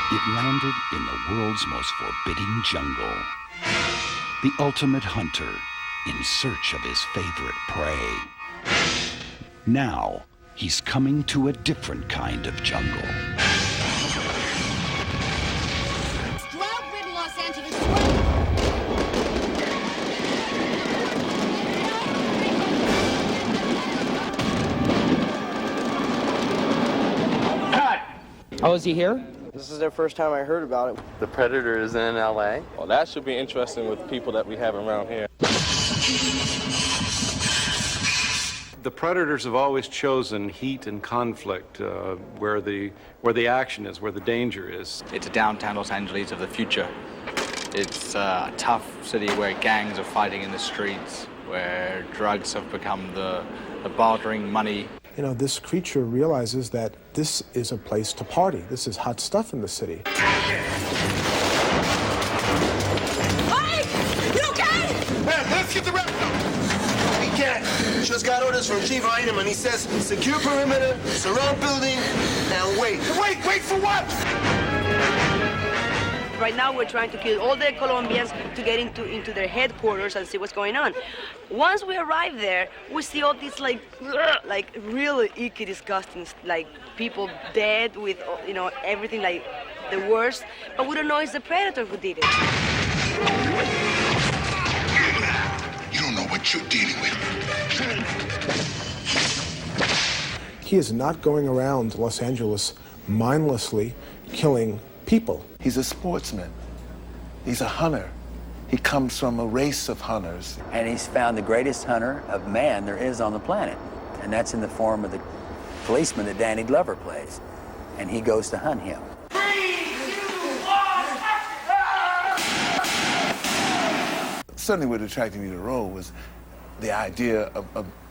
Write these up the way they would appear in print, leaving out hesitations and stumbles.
It landed in the world's most forbidding jungle. The ultimate hunter in search of his favorite prey. Now, he's coming to a different kind of jungle. Drought-ridden Los Angeles. Cut! Oh, is he here? This is their first time I heard about it. The Predator is in LA. Well, that should be interesting with people that we have around here. The Predators have always chosen heat and conflict, where the action is, where the danger is. It's a downtown Los Angeles of the future. It's a tough city where gangs are fighting in the streets, where drugs have become the bartering money. You know, this creature realizes that this is a place to party. This is hot stuff in the city. Mike! You okay? Man, let's get the rest of them. We can't. Just got orders from Chief Heineman. He says secure perimeter, surround building, and wait. Wait for what? Right now, we're trying to kill all the Colombians to get into their headquarters and see what's going on. Once we arrive there, we see all these like really icky, disgusting, like people dead with, you know, everything like the worst. But we don't know it's the Predator who did it. You don't know what you're dealing with. He is not going around Los Angeles mindlessly killing people. He's a sportsman. He's a hunter. He comes from a race of hunters. And he's found the greatest hunter of man there is on the planet. And that's in the form of the policeman that Danny Glover plays. And he goes to hunt him. 3, 2, 1, Certainly what attracted me to the role was the idea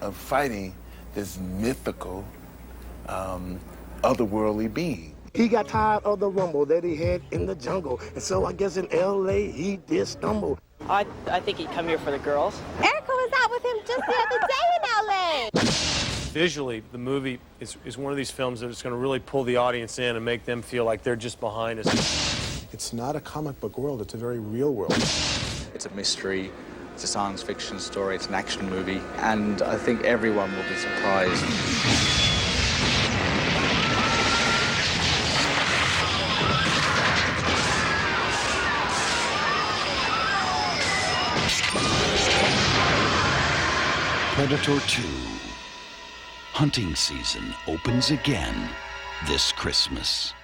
of fighting this mythical, otherworldly being. He got tired of the rumble that he had in the jungle. And so I guess in L.A. he did stumble. I think he'd come here for the girls. Erica was out with him just the other day in L.A. Visually, the movie is one of these films that is going to really pull the audience in and make them feel like they're just behind us. It's not a comic book world, it's a very real world. It's a mystery, it's a science fiction story, it's an action movie, and I think everyone will be surprised. Predator 2. Hunting season opens again this Christmas.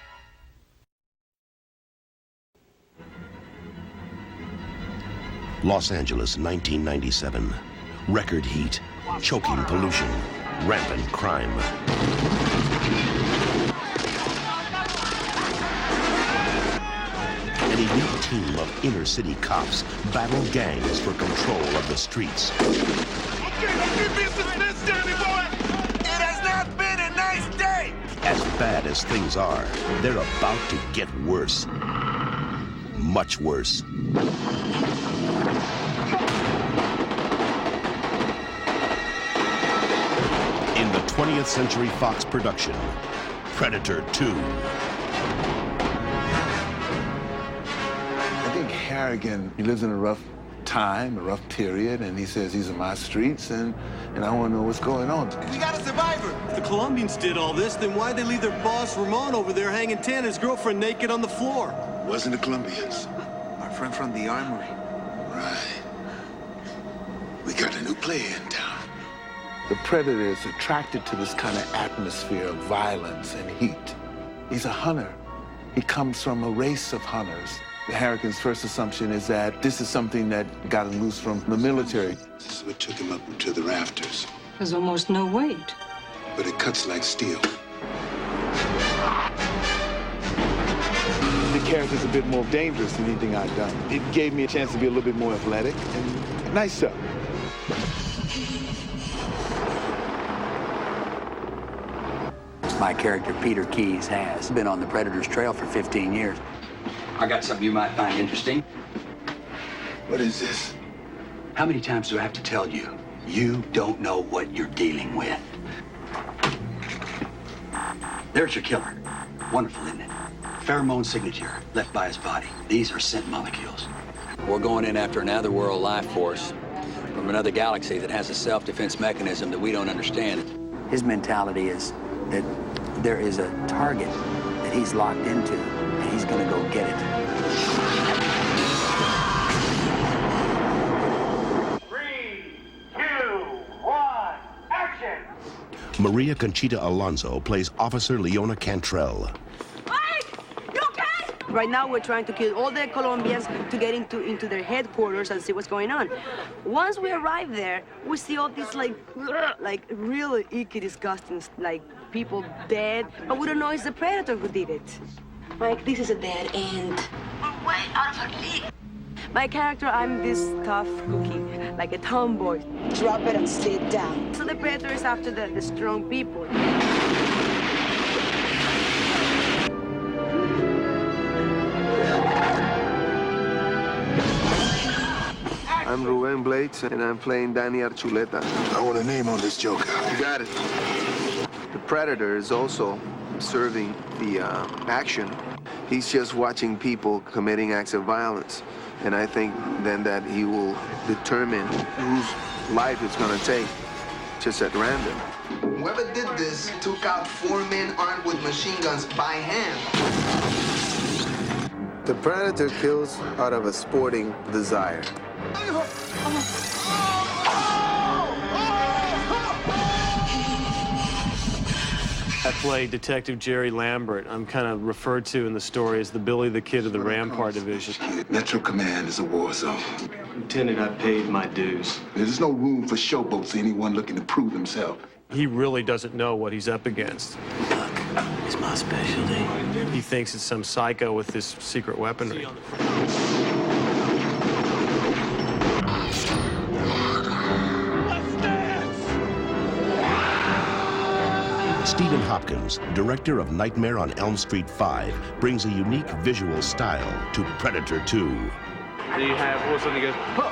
Los Angeles, 1997. Record heat, choking pollution, rampant crime. An elite team of inner-city cops battle gangs for control of the streets. It has not been a nice day. As bad as things are, they're about to get worse. Much worse. In the 20th Century Fox production, Predator 2. I think Harrigan, he lives in a rough time, a rough period, and he says, these are my streets, and I want to know what's going on. We got a survivor. If the Colombians did all this, then why'd they leave their boss, Ramon, over there hanging 10 and his girlfriend naked on the floor? Wasn't the Colombians. Our friend from the armory. Right. We got a new player in town. The Predator is attracted to this kind of atmosphere of violence and heat. He's a hunter. He comes from a race of hunters. Harrigan's first assumption is that this is something that got him loose from the military. This is what took him up to the rafters. There's almost no weight. But it cuts like steel. The character's a bit more dangerous than anything I've done. It gave me a chance to be a little bit more athletic and nicer. My character, Peter Keyes, has been on the Predator's trail for 15 years. I got something you might find interesting. What is this? How many times do I have to tell you? You don't know what you're dealing with. There's your killer. Wonderful, isn't it? pheromone signature left by his body. These are scent molecules. We're going in after another world life force from another galaxy that has a self-defense mechanism that we don't understand. His mentality is that there is a target that he's locked into, and he's going to go get it. 3, 2, 1, action! Maria Conchita Alonso plays Officer Leona Cantrell. Right now, we're trying to kill all the Colombians to get into their headquarters and see what's going on. Once we arrive there, we see all these like really icky, disgusting, like people dead, but we don't know it's the Predator who did it. Mike, this is a dead end. We're way out of our league. My character, I'm this tough cookie, like a tomboy. Drop it and sit down. So the Predator is after the strong people. I'm Rubén Blades, and I'm playing Danny Archuleta. I want a name on this joker. You got it. The Predator is also observing the action. He's just watching people committing acts of violence. And I think then that he will determine whose life it's going to take, just at random. Whoever did this took out 4 men armed with machine guns by hand. The Predator kills out of a sporting desire. I play Detective Jerry Lambert. I'm kind of referred to in the story as the Billy the Kid of the Rampart Division. Metro Command is a war zone. Lieutenant, I paid my dues. There's no room for showboats to anyone looking to prove himself. He really doesn't know what he's up against. Luck is my specialty. He thinks it's some psycho with this secret weaponry. Stephen Hopkins, director of Nightmare on Elm Street 5, brings a unique visual style to Predator 2. Do you have all of a sudden he goes, "Huh!"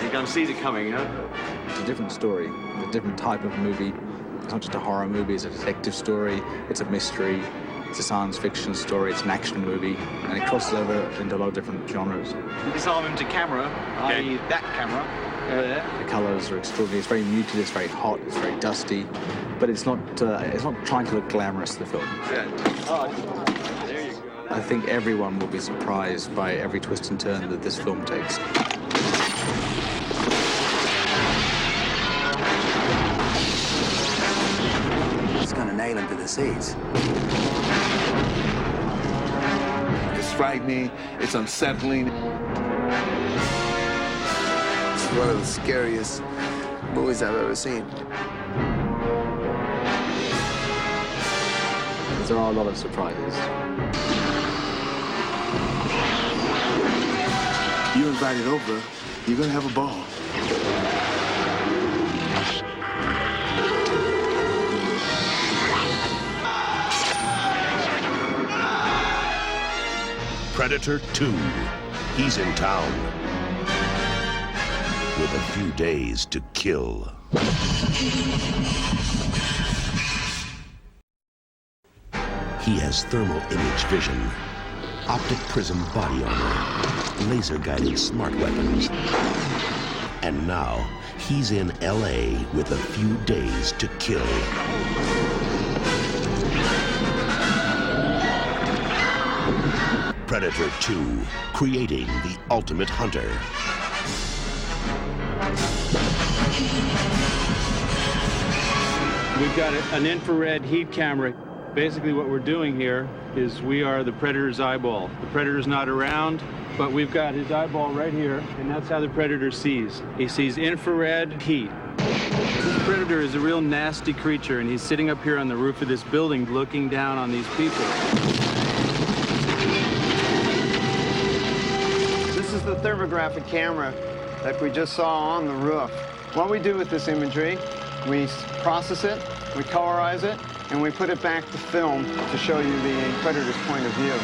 You can see it coming, huh? It's a different story, a different type of movie. It's not just a horror movie, it's a detective story, it's a mystery, it's a science fiction story, it's an action movie, and it crosses over into a lot of different genres. Disarm him to camera, i.e. that camera. The colors are extraordinary. It's very muted, it's very hot, it's very dusty, but it's not trying to look glamorous, the film. There you go. I think everyone will be surprised by every twist and turn that this film takes. It's going to nail him to the seats. It's frightening, it's unsettling. It's one of the scariest movies I've ever seen. There are a lot of surprises. You're invited over, you're gonna have a ball. Predator 2. He's in town. With a few days to kill. He has thermal image vision, optic prism body armor, laser-guided smart weapons. And now, he's in L.A. with a few days to kill. Predator 2, creating the ultimate hunter. We've got an infrared heat camera. Basically what we're doing here is we are the Predator's eyeball. The Predator's not around, but we've got his eyeball right here, and that's how the Predator sees. He sees infrared heat. This Predator is a real nasty creature, and he's sitting up here on the roof of this building looking down on these people. This is the thermographic camera that we just saw on the roof. What we do with this imagery, we process it, we colorize it, and we put it back to film to show you the Predator's point of view.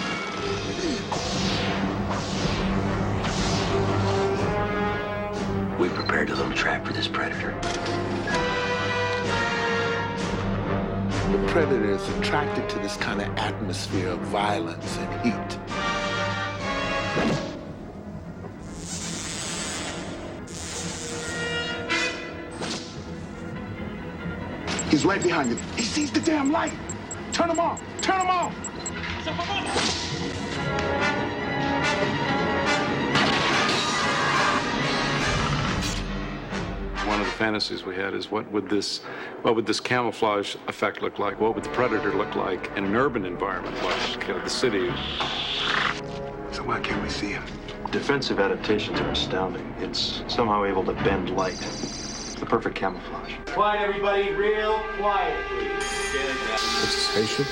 We prepared a little trap for this Predator. The predator is attracted to this kind of atmosphere of violence and heat. He's right behind you. He sees the damn light. Turn him off. Turn him off. One of the fantasies we had is what would this camouflage effect look like? What would the predator look like in an urban environment like the city? So why can't we see him? Defensive adaptations are astounding. It's somehow able to bend light. The perfect camouflage. Quiet, everybody. Real quiet, please. It's a spaceship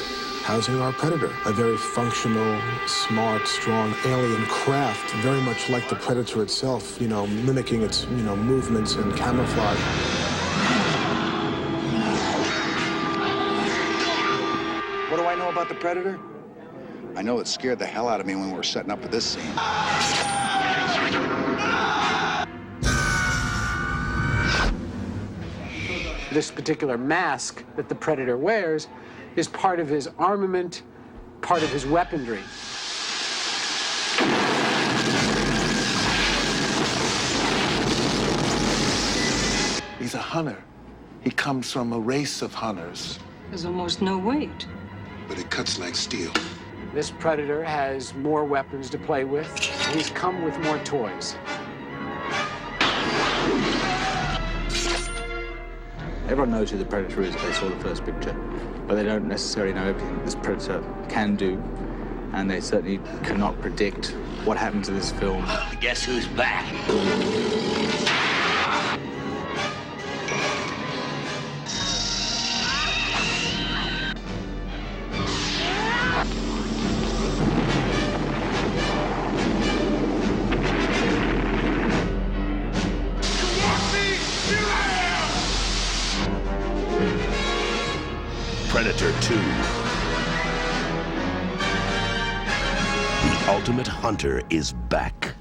housing our predator, a very functional, smart, strong alien craft, very much like the predator itself, mimicking its, movements and camouflage. What do I know about the predator? I know it scared the hell out of me when we were setting up for this scene. This particular mask that the predator wears is part of his armament, part of his weaponry. He's a hunter. He comes from a race of hunters. There's almost no weight. But it cuts like steel. This predator has more weapons to play with. He's come with more toys. Everyone knows who the predator is if they saw the first picture, but they don't necessarily know everything this predator can do, and they certainly cannot predict what happens to this film. Guess who's back? Predator 2. The Ultimate Hunter is back.